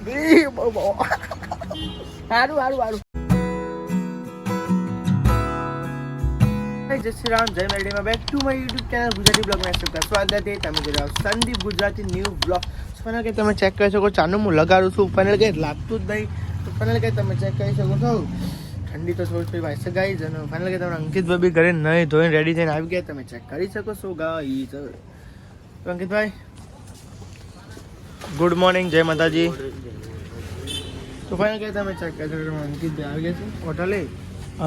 સારું જય શ્રી રામ, જય મેરડીમાં back to my YouTube channel Gujarati બ્લોગમાં સ્વાગત છે. તમે જોઈ રહ્યા છો Sandeep Gujarati new blog. Final કે તમે ચેક કરી શકો, ચાનું હું લગાડું છું. ફાઇનલ કે લાગતું જ નહીં, તો ફાઇનલ કે તમે ચેક કરી શકો છો. ઠંડી તો થોડી ભાઈ છે ગાઈઝ. અને ફાઇનલ કે તમે અંકિતભાઈ બી ઘરે નહીં ધોઈને રેડી થઈને આવી ગયા, તમે ચેક કરી શકો છો ગાઈઝ. તો અંકિતભાઈ ગુડ મોર્નિંગ, જય માતાજી. તો ફાઇનલ કે તમે ચેક કરી શકો, અંકિતભાઈ આવી ગયા છે હોટલે.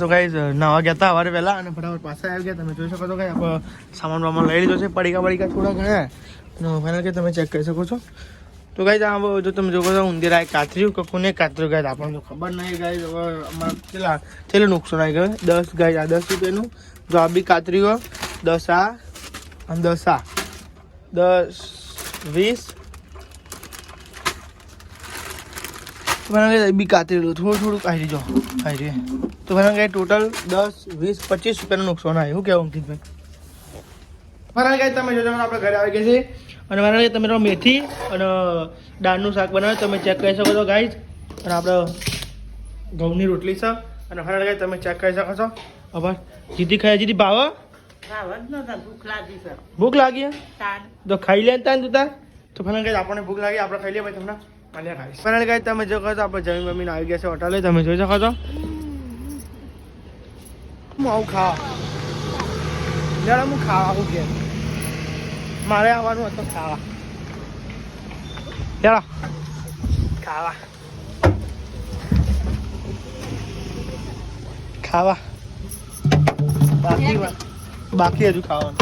તો ગાઈઝ નાવા ગયા હતા સવારે વહેલા અને ફટાફટ પાછા આવી ગયા. તમે જોઈ શકો છો ગાઈઝ આપણે સામાન વામાન લઈ લીધો છે, પડીકા થોડા ઘણા. અને ફાઇનલ કે તમે ચેક કરી શકો છો. તો ગાઈઝ આ જો તમે જોવો છો ઊંધેર આ કાતર્યું કે કોને કાતર્યું ગાઈઝ આપણને તો ખબર નહીં ગાઈઝ. હવે અમારે છેલ્લું નુકસાન આવી ગયું 10 ગાઈઝ. આ 10 રૂપિયાનું જો આ બી કાતર્યું 10 આ અને 10 આ 10 20 બી કાતરેલું થોડું કાઢી જો કાઢી. તો ફાઇનલ ગાય ટોટલ 10 20 25 રૂપિયાનું નુકસાન આવ્યું. શું કહેવું અંકિતભાઈ? ફાઇનલ ગાય તમે જોજો આપણે ઘરે આવી ગયા છે. અને ફાઇનલ ગાય તમે મેથી અને દાળનું શાક બનાવે તમે ચેક કરી શકો છો ગાઈઝ. અને આપણે ઘઉંની રોટલી છે. અને ફાઇનલ ગાય તમે ચેક કરી શકો છો. હવે જીતી ખાઈ જીતી ભાવ ભૂખ લાગી તો ખાઈ લે તું તાર. તો ફાઇનલ ગાય આપણને ભૂખ લાગી, આપણે ખાઈ લે ભાઈ તમને. ફાઇનલ ગાઈસ તમે જો કહો તો આપણે જમીન મમ્મીને આવી ગયા છે હોટલે. તમે જોઈ શકો છો. હું આવું ખાવા જરા હું ખાવા આવું કે મારે આવવાનું હતું ખાવા. જરા ખાવા ખાવા બાકી હજુ ખાવાનું.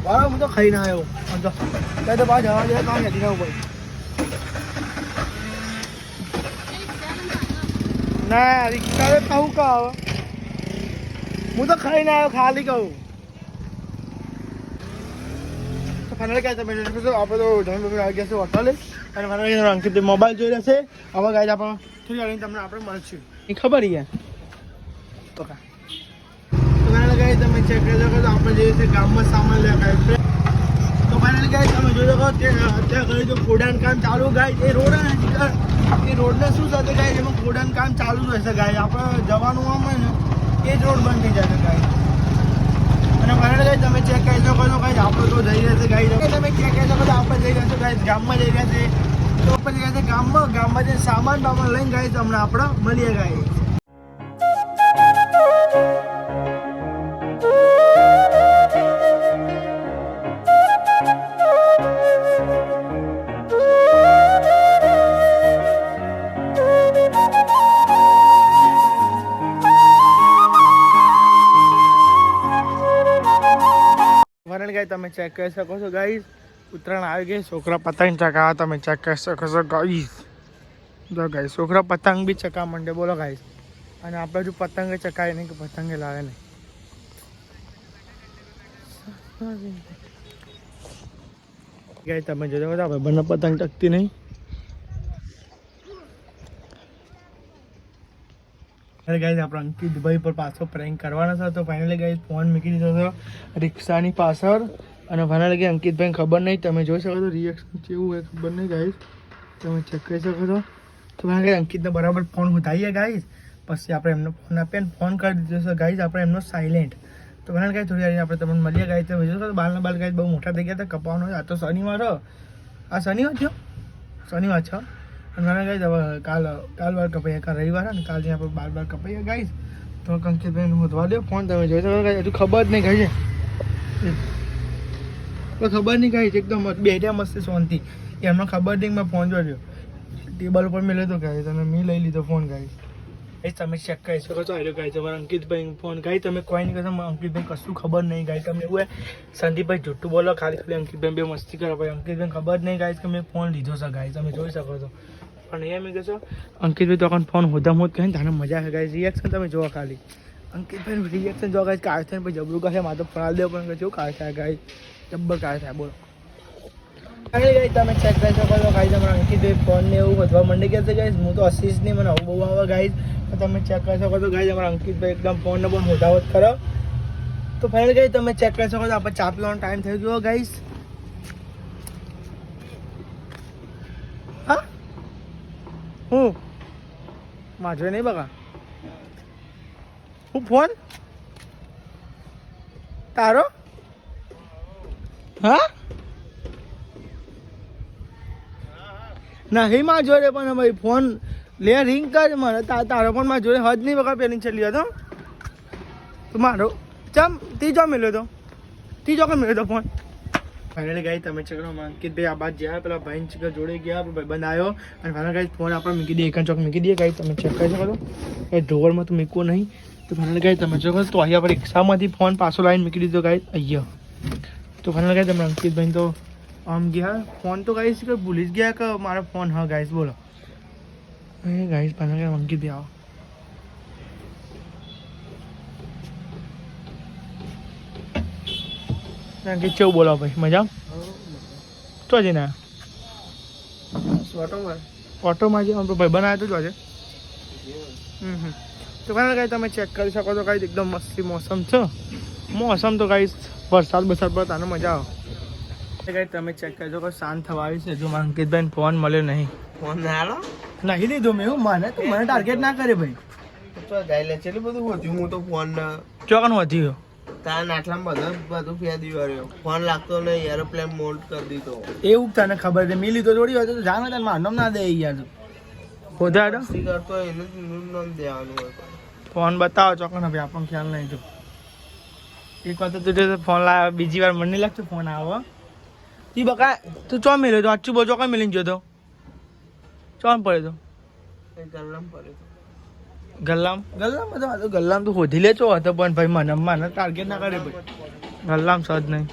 બરાબર હું તો ખાઈને આવ્યો. તો બહાર જવા દે કામ નથી રહેવું ભાઈ. ના રિક્ષા કહું કહું હું તો ખાઈને આવ્યો, ખાલી કહું. તો ફાઇનલ ક્યાં તમે આપણે તો જમીન આવી ગયા છે હોટલે. અને ફાઇનલ અંકિત મોબાઈલ જોઈ રહ્યા છે. હવે ગાઈઝ આપણે થોડી વાર તમને આપણે મળશું એ ખબર યાર. તો ફાઇનલ ગાઈઝ તમે ચેક કરી શકો તો આપણે જઈએ છીએ ગામમાં સામાન લેવા. તો ફાઇનલ ગાઈઝ તમે જોઈ શકો કે અત્યારે ઘરે જો ખોડાણ કામ ચાલુ ગાઈઝ. એ રોડ એ રોડને શું સાથે ગાઈઝ એમાં ખોડાણ કામ ચાલુ જ રહેશે ગાઈઝ. આપણે જવાનું આમ હોય ને એ જ રોડ બંધ થઈ જશે ગાઈઝ. અને ફાઇનલ ગાઈઝ તમે ચેક કરી શકો છો ગાઈઝ આપણે તો જઈ રહ્યા છે ગાઈઝ. તમે ચેક કરી શકો છો આપણે જઈ રહ્યા છો ગાઈઝ ગામમાં જઈ રહ્યા છે. તો આપણે જઈ રહ્યા છે ગામમાં જે સામાન બામાન લઈને ગાઈઝ હમણાં આપણે મળીએ ગાઈઝ. તમે ચેક કરી શકો છો ગાઈઝ ઉત્તરાયણ આવી ગઈ. છોકરા પતંગ ચકાવે તમે ચેક કરી શકો છો ગાઈઝ. જો ગાઈઝ છોકરા પતંગ બી ચકાવવા માંડે બોલો ગાઈઝ. અને આપણે હજુ પતંગે ચકાવે નહીં કે પતંગે લાવે નહીં. ગાઈઝ તમે જોજો આપણે બંને પતંગ ચકતી નહીં. અરે ગાઈઝ આપણે અંકિતભાઈ પર પાછો પ્રેન્ક કરવાનો છે. તો ફાઇનલી ગાઈઝ ફોન મૂકી દીધો હતો રિક્ષાની પાછળ. અને ફાઇનલી કે અંકિતભાઈને ખબર નહીં, તમે જોઈ શકો છો રિએક્શન કેવું હોય ખબર નહીં ગાઈઝ. તમે ચેક કરી શકો છો. તો ફાઇનલી અંકિતને બરાબર ફોન ઉઠાવીએ ગાઈઝ. પછી આપણે એમનો ફોન આપીએ અને ફોન કરી દીધો છે ગાઈઝ આપણે એમનો સાયલેન્ટ. તો ફાઇનલ ગાઈઝ થોડી વાર આપણે તમને મળીએ ગાઈઝ. તમે જોઈ શકો બાલના બાલ ગાઈઝ બહુ મોટા થઈ ગયા હતા કપાવાનો. આ તો શનિવાર આ શનિવાર થયો શનિવાર છે. અને મને ગાઈઝ હવે કાલ વાર કપાઈએ, કાલ રવિવાર ને કાલથી આપણે બાર કપાઈએ ગાઈઝ. તો અંકિતભાઈને હોધવા દો ફોન. તમે જોઈ શકો ગાઈઝ હજુ ખબર જ નહીં ગાઈઝ. તો ખબર નહીં ગાઈઝ એકદમ બેઠ્યા મસ્ત શાંતિ. એમને ખબર નહીં મેં ફોન જોડ્યો ટેબલ ઉપર મેં લીધો ગાઈઝ અને મેં લઈ લીધો ફોન ગાઈઝ. એ તમે ચેક કરી શકો છો. આવ્યો ગાઈઝ તમારા અંકિતભાઈ ફોન ગાઈઝ. તમે કોઈ નહીં કરશો અંકિતભાઈ કશું ખબર નહીં ગાઈઝ. તમને એવું સંદીપભાઈ જુઠ્ઠું બોલો ખાલી અંકિતભાઈ બે મસ્તી કરો ભાઈ. અંકિતભાઈ ખબર નહીં ગાઈઝ કે મેં ફોન લીધો છે ગાઈઝ. તમે જોઈ શકો છો. પણ એમ કહેશો અંકિતભાઈ તો આખો ફોન હોદા હોદ કહે ને તને મજા આવે ગાઈઝ. રિએક્શન તમે જોવા ખાલી અંકિતભાઈ રિએક્શન જોવા ગાઈઝ. કાળ થાય પછી જબરું કહે મારે તો ફરાલ દેવો પણ કેવું કાળ થાય ગાઈઝ. જબ્બર કાળ થાય બોલો. ગાઈઝ તમે ચેક કરી શકો છો ગાઈઝ અમારા અંકિતભાઈ ફોનને એવું વધવા માંડી ગયા છે ગાઈઝ. હું તો અસીસ નહીં મને આવું બહુ આવે ગાઈઝ. તો તમે ચેક કરી શકો છો ગાઈઝ અમારા અંકિતભાઈ એકદમ ફોનને પણ હોદાવત કરો. તો ફાઇનલ ગાઈઝ તમે ચેક કરી શકો છો આપણે ચા પીવાનો ટાઈમ થઈ ગયો ગાઈઝ. હું માજો નહીં બકા હું ફોન તારો હા નહીં માં જોડે પણ ભાઈ ફોન લે રિંગ કર મને તારો પણ માં જોડે હજ નહીં વખત પેલી ચલી હતો તો મારો ચમ ત્રીજો મળ્યો કે મળ્યો તો ફોન ફાઇનલી ગાઈ તમે ચકડો અંકિત ભાઈ આ બાદ જ્યાં પેલા ભાઈ ચકર જોડે ગયા ભાઈ બંધ આવ્યો અને ફાઇનલ ગાઈ ફોન આપણે મૂકી દઈએ એક ચોક મૂકી દઈએ ગાઈ તમે ચેક કરી શકો એ ડ્રોવરમાં તો મૂકવો નહીં તો ફાઇનલ ગાઈ તમે ચકો તો અહીંયા પર રિક્ષામાંથી ફોન પાછો લાઈન મૂકી દીધો ગાઈ અહીંયા તો ફાઇનલ ગાઈ તમે અંકિતભાઈ તો આમ ગયા ફોન તો ગાઈશ કે ભૂલી જ ગયા કે મારો ફોન હા ગાઈશ બોલો એ ગાઈશ ફાઇનલ ગાઈ અંકિતભાઈ આવો અંકિત કેવું બોલો ભાઈ મજા તો છે ને ઓટોમાં જે ભાઈ બનાવ્યો તો છે તો ફાઇનલ ગાઈ તમે ચેક કરી શકો તો ગાઈ એકદમ મસ્તી મોસમ છે મોસમ તો ગાઈ વરસાદ પડે તાને મજા આવે ગાઈ તમે ચેક કરજો કે શાંત થવા આવી છે જો અંકિતભાઈ ફોન મળ્યો નહીં ફોન નહીં લીધો મેં મને ટાર્ગેટ ના કરે ભાઈ તો ગાઈ લે ચેટલું બધું વધ્યું હું તો ફોન ચોકન વધ્યો તારા નાટલામાં બધું ફેદી વાળ્યો ફોન લાગતો નહીં એરોપ્લેન મોલ્ડ કરી દીધો એવું તને ખબર છે મેં લીધો જોડી હોય તો જાણે તને મારનામ ના દે યાર ખોદાડો કરતો એને નામ દેવાનું હોય ફોન બતાવો ચોકન ભાઈ આપણને ખ્યાલ નહીં જો એક વાર તો તું ફોન લાવ્યો બીજી વાર મને નહીં લાગતું ફોન આવો ઈ બકા તું ચો મેલ્યો તો આચું બોજો કઈ મેલીને જોતો ચોન પડે તો ગલ્લામ પડે ગલ્લામ તો ગલ્લામ તો હોધી લેચો હતો પણ ભાઈ મને ટાર્ગેટ ના કરે ભાઈ ગલ્લામ સજ નહીં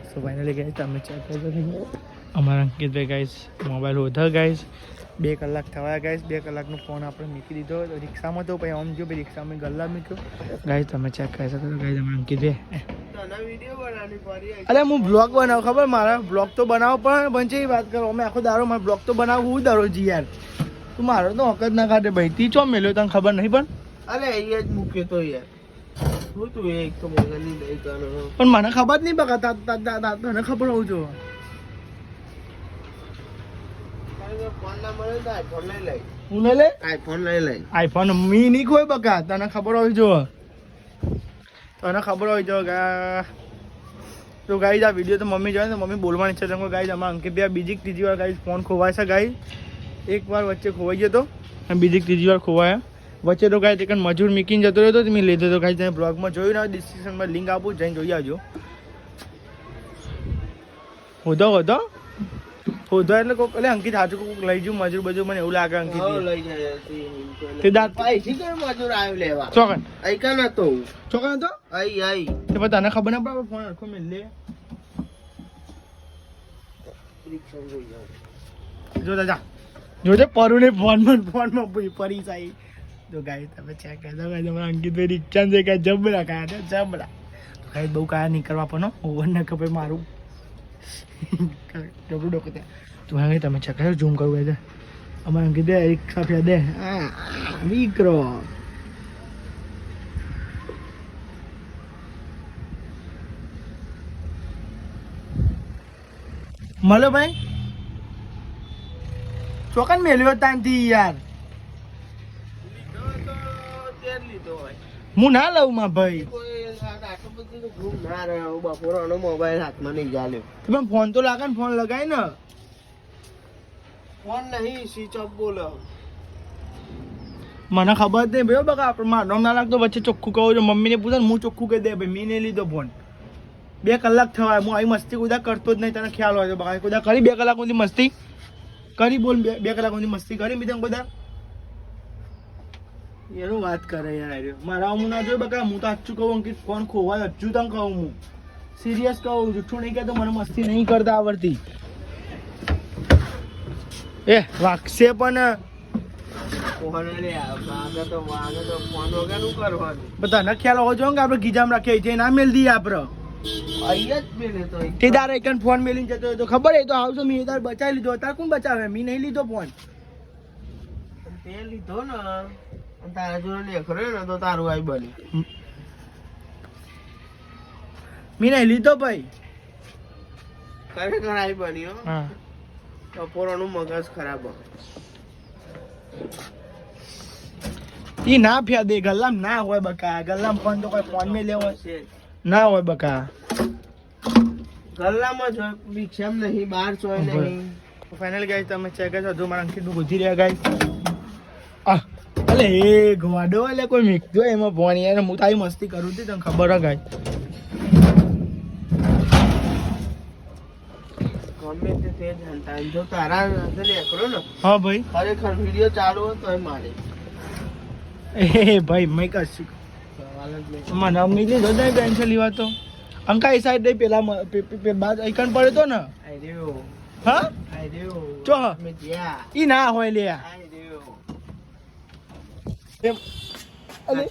સો ફાઇનલી ગાઈસ તમે ચેક કરજો અમારા અંકિતભાઈ ગાઈસ મોબાઈલ હોધર ગાઈસ 2 કલાક થયા ગાઈસ 2 કલાકનો ફોન આપણે મૂકી દીધો રિક્ષામાં તો પછી આમ જો ભાઈ રિક્ષામાં ગલ્લા મૂક્યો ગાઈસ તમે ચેક કરી શકો છો ગાઈસ અમારા અંકિતભાઈ અરે હું બ્લોગ બનાવું ખબર મારા બ્લોગ તો બનાવો પણ બંચે વાત કરો અમે આખો દારો મારો બ્લોગ તો બનાવું હું દારો જી યાર તું મારો તો હક જ ના કાઢે ભાઈ તી ચો મેલ્યો તને ખબર નહીં પણ અરે અહીંયા જ મૂક્યો તો યાર હું તું એક તો મોગલની દઈ કાનો પણ મને ખબર જ નહીં બકા તને ખબર હોવું જો ફોન ના મળે તો આઈફોન લઈ લઈ હું લઈ લે આઈફોન મી નહીં કોઈ બકા તને ખબર હોવી જો તને ખબર હોય જો તો ગાઈસ આ વિડીયો તો મમ્મી જોવે તો મમ્મી બોલવાની છે તમે ગાઈસ અમારા અંકિતભાઈ બીજી ત્રીજી વાર ગાઈસ ફોન ખોવાય છે ગાઈસ એક વાર વચ્ચે ખોવાઈ ગયો તો અને બીજી ત્રીજી વાર ખોવાયા વચ્ચે તો ગાઈસ એક મજૂર મીકીને જતો રહ્યો તો મેં લીધો તો ગાઈસ તમે બ્લોગમાં જોયું ના ડિસ્ક્રિપ્શનમાં લિંક આપું જઈને જોઈ આવજો હોધો એટલે કોક એટલે અંકિત સાચું કોક લઈ જઉં મજૂર બજૂર મને એવું લાગે અંકિત લઈ જાય તે દાંત પૈસી કે મજૂર આવ્યો લેવા ચોકન આઈકા નતો ચોકન હતો આઈ તે પણ તને ખબર ના પડે ફોન અડખો મેલ લે રિક્ષા જોઈ જાવ જો દાદા જોજે પરુને ફોનમાં પરી જાય તો ગાઈ તમે ચેક કરી દો ગાઈ તમારા અંકિતભાઈ રિક્ષા છે કે જબરા કાયા જબરા તો ગાઈ બહુ કાયા નહીં કરવા પણ ઓવર ના ખબર મારું ડબલું ડોકો ત્યાં તો હા તમે ચેક કરો ઝૂમ કરવું છે અમારા અંકિતભાઈ રિક્ષા ફેર દે હા વિક્રો મળો ભાઈ ચોકન મેલ્યો તાનથી યાર હું ના લઉં માં ભાઈ મોબાઈલ હાથમાં નહીં ચાલ્યો પણ ફોન તો લાગે ને ફોન લગાય ને ફોન નહીં સ્વિચ ઓફ બોલો મને ખબર જ નહીં ભાઈ બકા આપણે મારો નામ ના લાગતો વચ્ચે ચોખ્ખું કહું છું મમ્મીને પૂછે હું ચોખ્ખું કહી દે ભાઈ મેં નહીં લીધો ફોન 2 કલાક થવાય હું આવી મસ્તી કુદા કરતો જ નહીં તને ખ્યાલ હોય તો બકા કુદા કરી 2 કલાક સુધી મસ્તી કરી બોલ 2 કલાક સુધી મસ્તી કરી બીજા બધા એનું વાત કરે યાર મારા હું ના જોઈ બકા હું તો સાચું કહું કે ફોન ખોવાય હજુ તને કહું હું સિરિયસ કહું જુઠ્ઠું નહીં કહેતો મને મસ્તી નહીં કરતા આવડતી એ વાગશે પણ ફોન લે વાગે તો ફોન વગર શું કરવાનું તને ખ્યાલ હોવો જોઈએ કે આપણે ગીજામ રાખીએ છીએ ના મેલ દઈએ આપણે અહીંયા જ મેલે તો તે તારે એક ફોન મેલીને જતો હોય તો ખબર હોય તો આવજો મેં તાર બચાવી લીધો તાર કોણ બચાવે મેં નહીં લીધો ફોન તે લીધો ને તારા જોડે લેખરો ને તો તારું આઈ બની મેં નહીં લીધો ભાઈ ખરેખર આઈ બન્યો હા બપોરનું મગજ ખરાબ ઈ ના ફ્યા દે ગલ્લામ ના હોય બકા ગલ્લામ ફોન તો કોઈ ફોન માં લેવો છે ના હોય બકા ગલ્લામાં જ હોય, ભિક્ષામ નહીં, બહાર ચોય નહીં. ફાઇનલ ગાઈસ તમે ચેક કરજો જો મારા અંકિત નું ગુજી રહ્યા ગાઈસ અલે એ ગવાડો એટલે કોઈ મીકજો એમાં ફોન યાર હું તારી મસ્તી કરું હતી તને ખબર હે ગાઈસ ગમે તે તે જ હંતા. જો તારા હાથે નીકળ્યો ને હા ભાઈ ખરેખર વિડીયો ચાલુ હોય તોય મારે એ ભાઈ મેં કશું સવાલ જ નહીં. મને અમી લીધો ને પેન્સિલ લેવા તો અંકા એ સાઈડ દઈ પેલા બાદ આઈકન પડે તો ને આઈ રહ્યો, હા આઈ રહ્યો. ચો અમે જ્યાં ઈ ના હોય લે આઈ રહ્યો. એમ અલે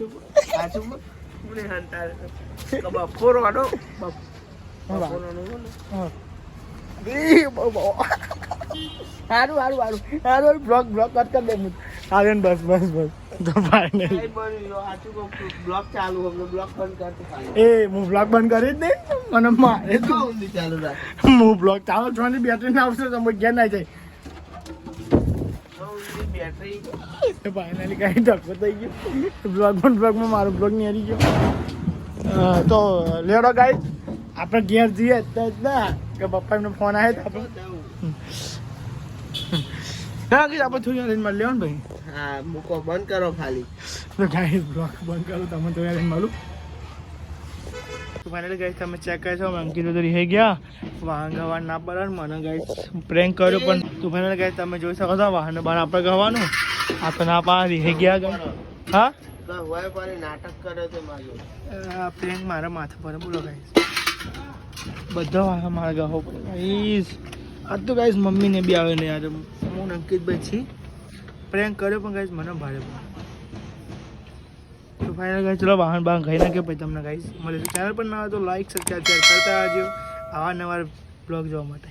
સાચું બોલ. મને હંતા બપોર વાળો હા. બપોરનો હા. ઈ બાબા હારું હારું હારું હારું બ્લોક કટ કર દે આવે ને બસ તો ફાઇનલ બ્લોક ચાલુ હમણાં બ્લોક બંધ કરતો ખાલી. એ હું બ્લોક બંધ કરી જ દે મને મારે તો કેટલા ઊંધી ચાલુ રાખ. હું બ્લોક ચાલો જોવાની બેટરી ના આવશે તો ઘેર ના જાય ઊંધી બેટરી ફાઇનલી કઈ ધક્કો થઈ ગયો બ્લોગમાં મારો બ્લોગ નહીં હારી ગયો તો લેડો ગાઈસ આપણે ઘેર જઈએ ના કે પપ્પા એમનો ફોન આવે તો આપણે હા કે આપણે થોડી વાર રહીને લેવાનું ભાઈ હા મૂકો બંધ કરો ખાલી. તો ગાઈસ બ્લોગ બંધ કરું તમે તો યાર મળું તો ફાઇનલી ગાઈસ તમે ચેક કરશો અંકિત તો રહી ગયા વાહન ગવાન ના પડે મને ગાઈસ પ્રેન્ક કર્યો પણ તો ફાઇનલી ગાઈસ તમે જોઈ શકો છો વાહન બહાર આપણે ગવાનું આપણે ના પા રહી ગયા ગાઈસ હા હોય પાણી નાટક કરે છે મારું. પ્રેન્ક મારા માથા પર બોલો ગાઈસ બધા વાહન મારા ગાહો પડે ગાઈસ આ તો ગાઈસ મમ્મીને બી આવે ને યાર હું અંકિતભાઈ છી પ્રેન્ક કર્યો પણ ગાઈસ મને ભારે તો ફાઇનલ ગાઈસ ચલો વાહન બાહન ખાઈ નાખે પછી તમને ગાઈસ મળે છે ચેનલ પર ના હોય તો લાઈક સબસ્ક્રાઈબ શેર કરતા આવજો આવા નવા બ્લોગ જોવા માટે